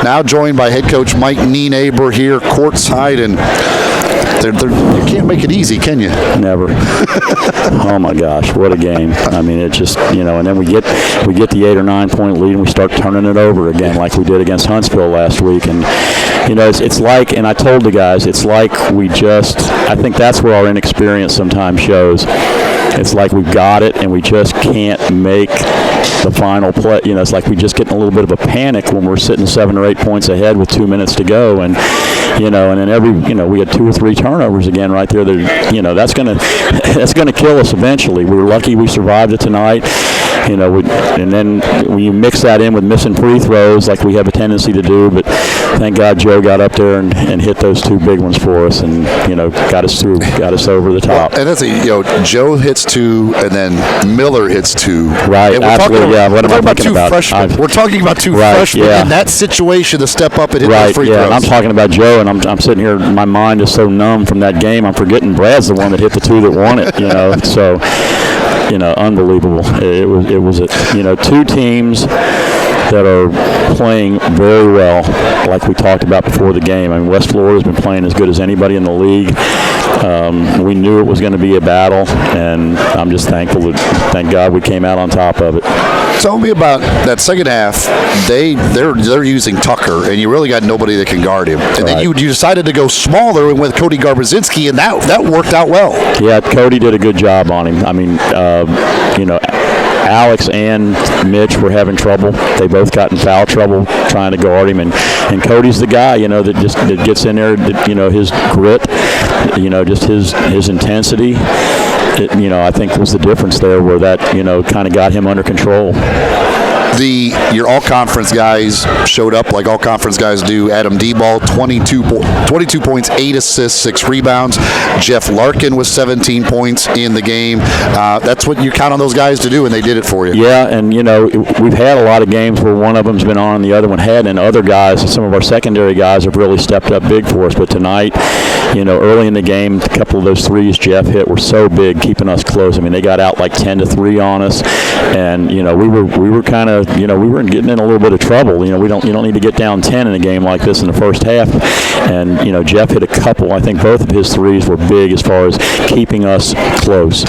now joined by head coach Mike Nienaber here courtside, and you can't make it easy, can you? Never. Oh my gosh, what a game! I mean, it just, and then we get the 8 or 9 point lead, and we start turning it over again, like we did against Huntsville last week. And it's like, and I told the guys, it's like I think that's where our inexperience sometimes shows. It's like we've got it, and we just can't make the final play. It's like we just get in a little bit of a panic when we're sitting 7 or 8 points ahead with 2 minutes to go, and and then we had 2 or 3 turnovers again right there. That's gonna kill us eventually. We were lucky we survived it tonight. And then when you mix that in with missing free throws, like we have a tendency to do, but thank God Joe got up there and hit those 2 big ones for us, and got us over the top. Well, and that's Joe hits 2, and then Miller hits 2. Right, absolutely. What am I talking about? Freshmen. We're talking about 2 freshmen in that situation to step up and hit those free throws. And I'm talking about Joe, and I'm sitting here. My mind is so numb from that game. I'm forgetting Brad's the one that hit the 2 that won it. So. Unbelievable. It was 2 teams that are playing very well, like we talked about before the game. I mean, West Florida's been playing as good as anybody in the league. We knew it was going to be a battle, and I'm just thankful thank God we came out on top of it. Tell me about that second half. They're using Tucker, and you really got nobody that can guard him. And then you decided to go smaller and with Cody Garbazinski, and that worked out well. Yeah, Cody did a good job on him. I mean, Alex and Mitch were having trouble. They both got in foul trouble trying to guard him, and Cody's the guy, that gets in there, his grit, just his intensity. I think was the difference there, where that, kind of got him under control. Your all-conference guys showed up like all-conference guys do. Adam D-Ball, 22 points, 8 assists, 6 rebounds. Jeff Larkin was 17 points in the game. That's what you count on those guys to do, and they did it for you. Yeah, and, we've had a lot of games where one of them's been on and the other one hadn't, and other guys, some of our secondary guys have really stepped up big for us. But tonight, early in the game, a couple of those threes Jeff hit were so big, keeping us close. I mean, they got out like 10-3 on us, and, we were kind of, we were getting in a little bit of trouble. You don't need to get down 10 in a game like this in the first half. And Jeff hit a couple. I think both of his threes were big as far as keeping us close.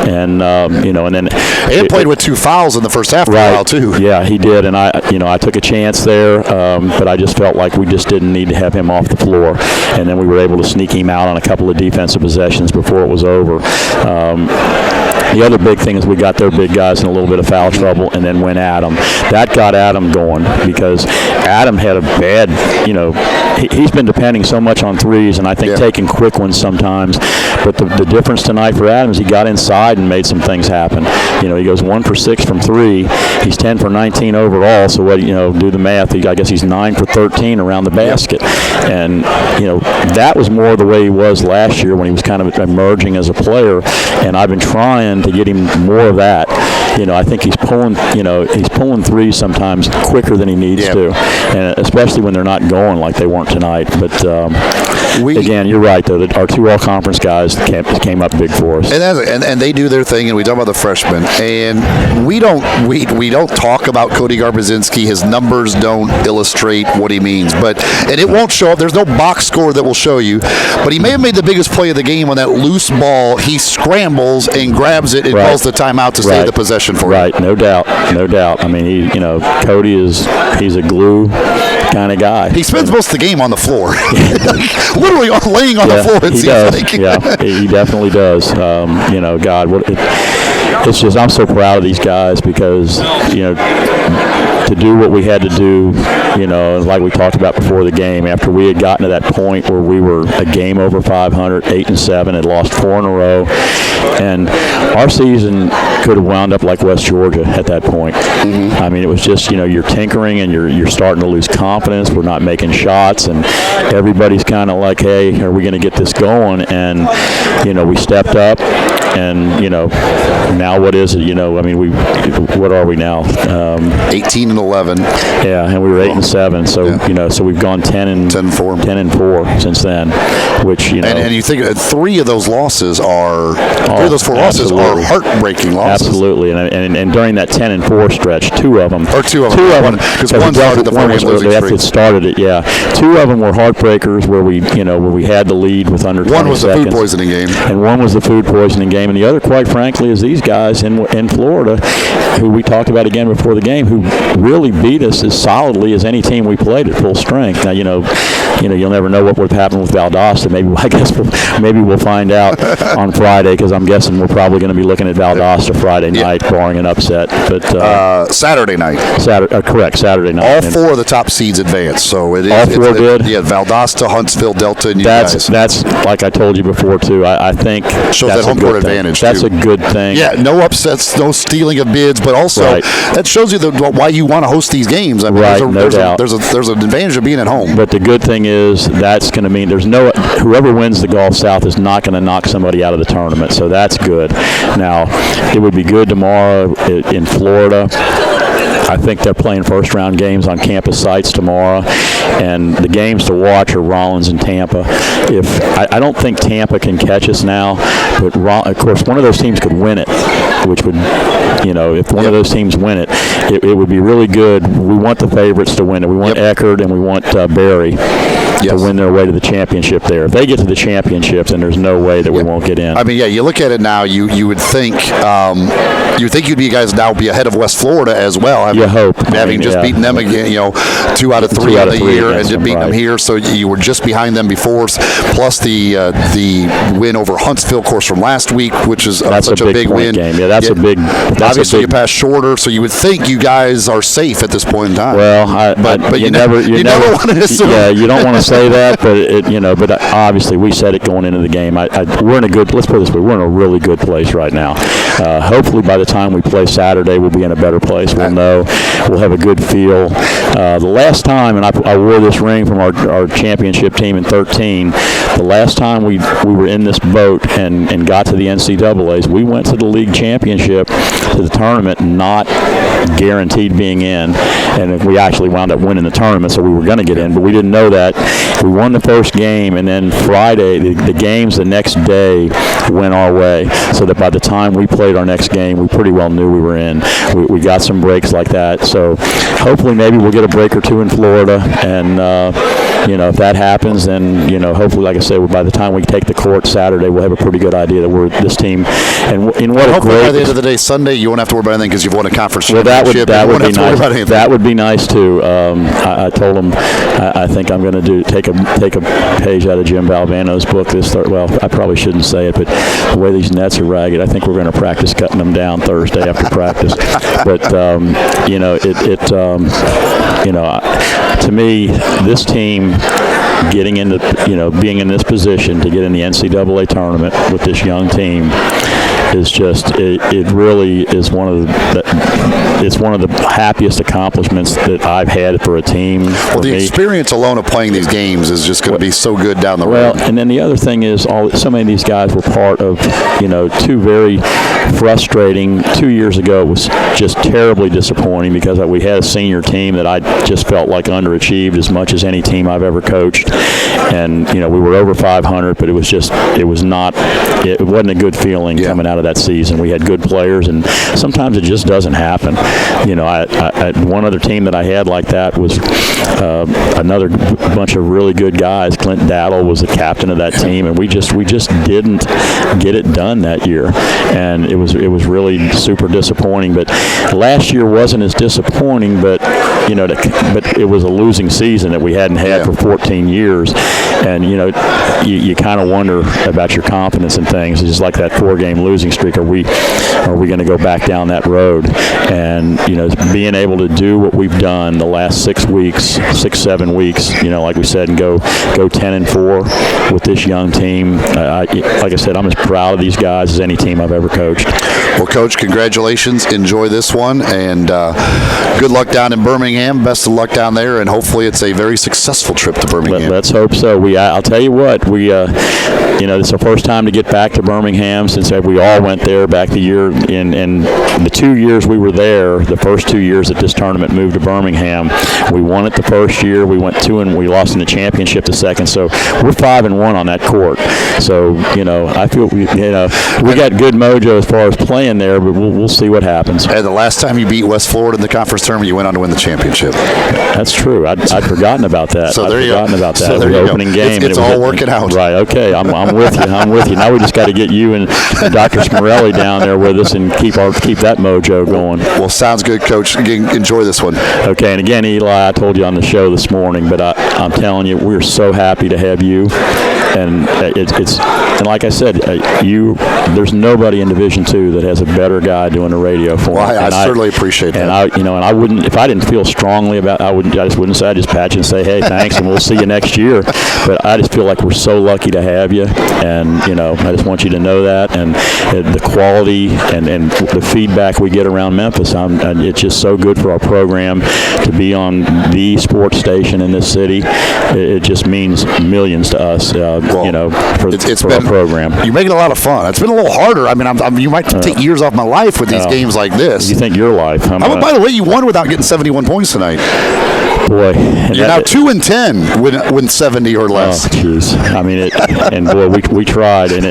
And and then he played with 2 fouls in the first half for a while too. Yeah, he did. And I took a chance there, but I just felt like we just didn't need to have him off the floor. And then we were able to sneak him out on a couple of defensive possessions before it was over. The other big thing is we got their big guys in a little bit of foul trouble, and then went at them. That got Adam going, because Adam had a bad, he's been depending so much on threes, and I think taking quick ones sometimes. But the difference tonight for Adam is he got inside and made some things happen. He goes 1 for 6 from 3. He's 10 for 19 overall. So do the math. I guess he's 9 for 13 around the basket. And that was more the way he was last year when he was kind of emerging as a player. And I've been trying to get him more of that. I think he's pulling threes sometimes quicker than he needs to, and especially when they're not going like they weren't tonight. But again, you're right though, that our 2 all-conference guys came up big for us. And they do their thing, and we talk about the freshmen, and we don't talk about Cody Garbazinski. His numbers don't illustrate what he means, and it won't show up. There's no box score that will show you, but he may have made the biggest play of the game on that loose ball. He scrambles and grabs it and calls the timeout to save the possession for him. Right, no doubt. I mean, Cody he's a glue kind of guy. He spends most of the game on the floor, literally laying on the floor. It seems like. Yeah, he definitely does. God, it's just, I'm so proud of these guys, because to do what we had to do, like we talked about before the game, after we had gotten to that point where we were a game over 500, 8-7, had lost 4 in a row, and our season could have wound up like West Georgia at that point. I mean, it was just, you're tinkering and you're starting to lose confidence. We're not making shots, and everybody's kind of like, hey, are we going to get this going? And we stepped up. and now what is it? I mean, what are we now? 18-11. Yeah, and we were 8-7. So so we've gone 10-4 since then. Which and you think 3 of those losses are 3 of those 4 losses are heartbreaking losses. Absolutely, and during that 10-4 stretch, 2 of them because one started the 4-game losing streak. It started it, yeah. 2 of them were heartbreakers where we had the lead with under 20 seconds. One was the food poisoning game, and one was the food poisoning game, and the other, quite frankly, is these guys in Florida, who we talked about again before the game, who really beat us as solidly as any team we played at full strength. Now you'll never know what would happen with Valdosta. Maybe we'll find out on Friday, because I'm guessing we're probably going to be looking at Valdosta Friday night, barring an upset. But Saturday night. Correct, Saturday night. All 4 of the top seeds advanced, so it is. All 4 did. Yeah, Valdosta, Huntsville, Delta, and you guys. That's like I told you before too. I think shows that's that home court advantage. That's too. a good thing. Yeah, no upsets, no stealing of bids, but also that shows you why you want to host these games. I mean, no doubt. There's an advantage of being at home. But the good thing is that's going to mean whoever wins the Gulf South is not going to knock somebody out of the tournament. So that's good. Now, it would be good tomorrow in Florida. I think they're playing first-round games on campus sites tomorrow, and the games to watch are Rollins and Tampa. I don't think Tampa can catch us now, but of course one of those teams could win it, which would, if one of those teams win it, it would be really good. We want the favorites to win it. We want Eckerd and we want Barry to win their way to the championship there. If they get to the championship, then there's no way that we won't get in. I mean, you look at it now, you would think you'd be guys now be ahead of West Florida as well. You hope. Having just beaten them again, 2 out of 3 of the year, and just beating them here, so you were just behind them before. Plus the win over Huntsville, of course, from last week, which is such a big win. Game. Yeah, that's a big. Obviously, you passed Shorter, so you would think you guys are safe at this point in time. Well, but you never want to assume. Yeah, you don't want to say that, but but obviously we said it going into the game. We're in a good. Let's put it this way: we're in a really good place right now. Hopefully, by the time we play Saturday, we'll be in a better place. We'll know. We'll have a good feel. The last time, and I wore this ring from our championship team in 13. The last time we were in this boat and got to the NCAAs, we went to the league championship, to the tournament, not guaranteed being in, and we actually wound up winning the tournament, so we were going to get in, but we didn't know that. We won the first game, and then Friday, the games the next day went our way, so that by the time we played our next game, we pretty well knew we were in. We got some breaks like that, so hopefully maybe we'll get a break or 2 in Florida, and if that happens, then hopefully, like I said, by the time we take the court Saturday, we'll have a pretty good idea that we're this team. And hopefully by the end of the day, Sunday, you won't have to worry about anything because you've won a conference championship. That would be nice. That would be nice too. I told him I think I'm going to take a page out of Jim Valvano's book well, I probably shouldn't say it, but the way these nets are ragged, I think we're going to practice cutting them down Thursday after practice. But to me, this team getting into, being in this position to get in the NCAA tournament with this young team is just, it really is it's one of the happiest accomplishments that I've had for a team. Well, the experience alone of playing these games is just going to be so good down the road. Well, and then the other thing is, so many of these guys were part of, 2 very frustrating. 2 years ago, it was just terribly disappointing because we had a senior team that I just felt like underachieved as much as any team I've ever coached. And, we were over 500, but it wasn't a good feeling coming out of that season. We had good players, and sometimes it just doesn't happen. One other team that I had like that was another bunch of really good guys. Clint Daddle was the captain of that team, and we just didn't get it done that year, and it was really super disappointing. But last year wasn't as disappointing, but but it was a losing season that we hadn't had for 14 years, and you kind of wonder about your confidence in things. It's just like that 4-game losing streak. Are we going to go back down that road? And being able to do what we've done the last 7 weeks, like we said, and go 10-4 with this young team. Like I said, I'm as proud of these guys as any team I've ever coached. Well, Coach, congratulations. Enjoy this one, and good luck down in Birmingham. Best of luck down there, and hopefully it's a very successful trip to Birmingham. Let's hope so. I'll tell you what, it's our first time to get back to Birmingham since we all all went there back the year in the 2 years we were there. The first 2 years that this tournament moved to Birmingham, we won it the first year. We went 2 and we lost in the championship the second. So we're 5-1 on that court. So I feel we got good mojo as far as playing there, but we'll see what happens. And the last time you beat West Florida in the conference tournament, you went on to win the championship. That's true. I'd forgotten about that. So there you go. About that. So there the you opening go. game. It's all working out. Right. Okay. I'm with you. I'm with you. Now we just got to get you and Dr. Smorelli down there with us and keep that mojo going. Well, sounds good, Coach. Again, enjoy this one. Okay. And again, Eli, I told you on the show this morning, but I'm telling you, we're so happy to have you. And and like I said, there's nobody in Division II that has a better guy doing the radio for me. Well, I certainly appreciate that. And I wouldn't, if I didn't feel strongly about, I just wouldn't say. I just pat you and say, hey, thanks, and we'll see you next year. But I just feel like we're so lucky to have you, and I just want you to know that. And the quality and the feedback we get around Memphis, it's just so good for our program to be on the sports station in this city. It just means millions to us. For our program. You make it a lot of fun. It's been a little harder. I mean, you might take years off my life with these games like this. You think your life? By the way, you won without getting 71 points tonight. Boy, you're now 2-10 win 70 or less. Oh, jeez. I mean, and boy, we tried, and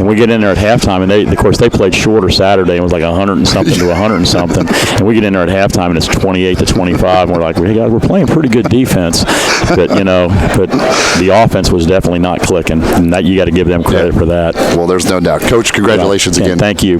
we get in there at halftime, and of course they played shorter Saturday, and it was like 100 and something to 100 and something, and we get in there at halftime, and it's 28-25, and we're like, hey guys, we're playing pretty good defense, but the offense was definitely not clicking, and that you got to give them credit for that. Well, there's no doubt, Coach. Congratulations again. Thank you.